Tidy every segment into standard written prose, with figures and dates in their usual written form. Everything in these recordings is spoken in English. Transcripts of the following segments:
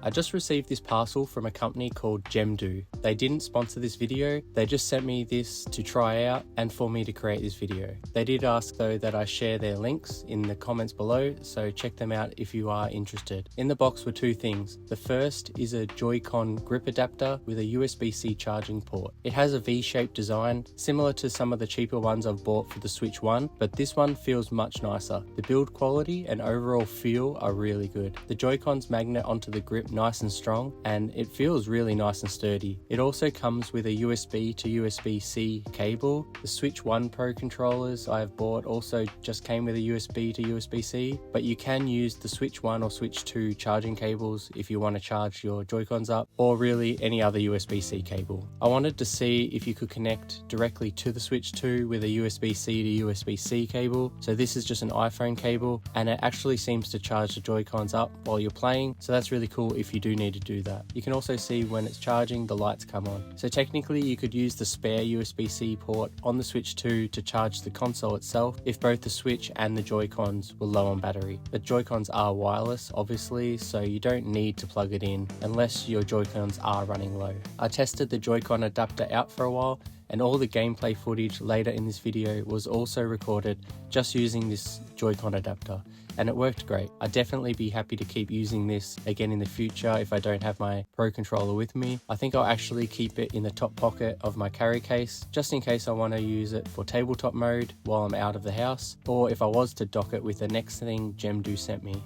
I just received this parcel from a company called Jemdo. They didn't sponsor this video, they just sent me this to try out and for me to create this video. They did ask though that I share their links in the comments below, so check them out if you are interested. In the box were two things. The first is a JoyCon grip adapter with a USB-C charging port. It has a V-shaped design, similar to some of the cheaper ones I've bought for the Switch 1, but this one feels much nicer. The build quality and overall feel are really good. The Joy-Cons magnet onto the grip nice and strong, and it feels really nice and sturdy. It also comes with a USB to USB-C cable. The Switch 1 Pro controllers I have bought also just came with a USB to USB-C, but you can use the Switch 1 or Switch 2 charging cables if you want to charge your Joy-Cons up, or really any other USB-C cable. I wanted to see if you could connect directly to the Switch 2 with a USB-C to USB-C cable. So this is just an iPhone cable, and it actually seems to charge the Joy-Cons up while you're playing, so that's really cool if you do need to do that. You can also see when it's charging, the lights come on. So technically you could use the spare USB-C port on the Switch 2 to charge the console itself if both the Switch and the Joy-Cons were low on battery. The Joy-Cons are wireless obviously, so you don't need to plug it in unless your Joy-Cons are running low. I tested the Joy-Con adapter out for a while, and all the gameplay footage later in this video was also recorded just using this Joy-Con adapter, and it worked great. I'd definitely be happy to keep using this again in the future if I don't have my Pro controller with me. I think I'll actually keep it in the top pocket of my carry case, just in case I want to use it for tabletop mode while I'm out of the house, or if I was to dock it with the next thing Jemdo sent me.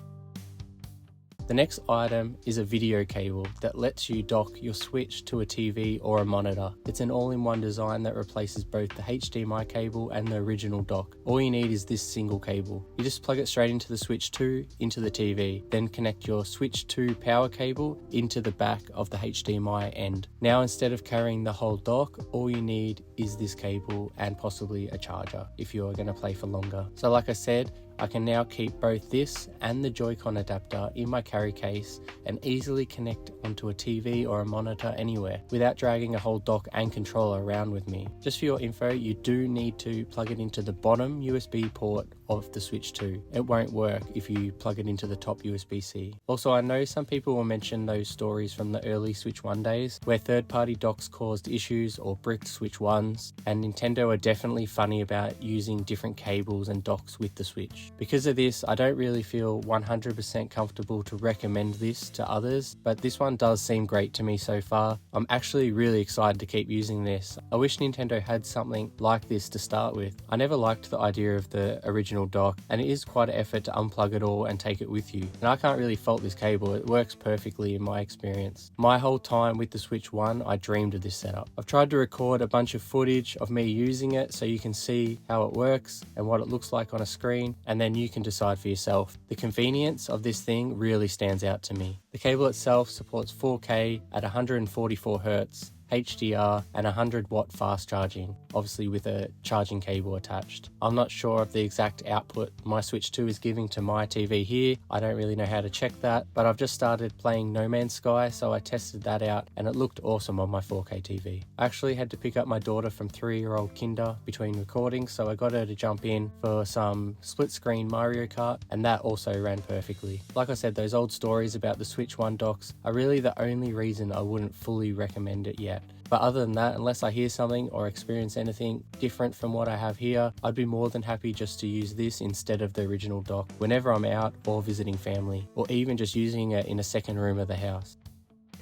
The next item is a video cable that lets you dock your Switch to a TV or a monitor. It's an all-in-one design that replaces both the HDMI cable and the original dock. All you need is this single cable. You just plug it straight into the Switch 2, into the TV, then connect your Switch 2 power cable into the back of the HDMI end. Now instead of carrying the whole dock, all you need is this cable and possibly a charger if you're going to play for longer. So like I said, I can now keep both this and the Joy-Con adapter in my carry case and easily connect onto a TV or a monitor anywhere without dragging a whole dock and controller around with me. Just for your info, you do need to plug it into the bottom USB port of the Switch 2. It won't work if you plug it into the top USB-C. Also, I know some people will mention those stories from the early Switch 1 days where third-party docks caused issues or bricked Switch 1s, and Nintendo are definitely funny about using different cables and docks with the Switch. Because of this, I don't really feel 100% comfortable to recommend this to others, but this one does seem great to me so far. I'm actually really excited to keep using this. I wish Nintendo had something like this to start with. I never liked the idea of the original dock, and it is quite an effort to unplug it all and take it with you. And I can't really fault this cable, it works perfectly in my experience. My whole time with the Switch 1, I dreamed of this setup. I've tried to record a bunch of footage of me using it so you can see how it works and what it looks like on a screen, and then you can decide for yourself. The convenience of this thing really stands out to me. The cable itself supports 4K at 144 Hz, HDR and 100 watt fast charging, obviously with a charging cable attached. I'm not sure of the exact output my Switch 2 is giving to my TV here. I don't really know how to check that, but I've just started playing No Man's Sky, so I tested that out and it looked awesome on my 4K TV. I actually had to pick up my daughter from 3-year-old kinder between recordings, so I got her to jump in for some split screen Mario Kart, and that also ran perfectly. Like I said, those old stories about the Switch 1 docks are really the only reason I wouldn't fully recommend it yet. But other than that, unless I hear something or experience anything different from what I have here, I'd be more than happy just to use this instead of the original dock whenever I'm out or visiting family, or even just using it in a second room of the house.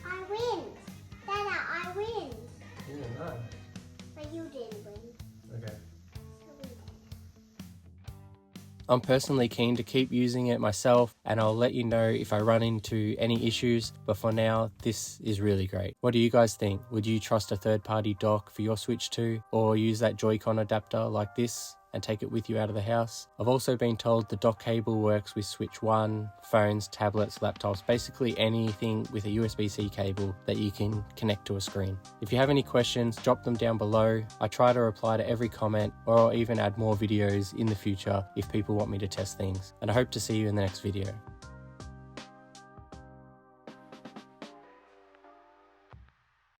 I win! Dada, I win! You didn't know. But you didn't win. Okay. So we did. I'm personally keen to keep using it myself, and I'll let you know if I run into any issues, but for now, this is really great. What do you guys think? Would you trust a third-party dock for your Switch 2, or use that Joy-Con adapter like this and take it with you out of the house? I've also been told the dock cable works with Switch 1, phones, tablets, laptops, basically anything with a USB-C cable that you can connect to a screen. If you have any questions, drop them down below. I try to reply to every comment, or I'll even add more videos in the future if people want me to test things. And I hope to see you in the next video.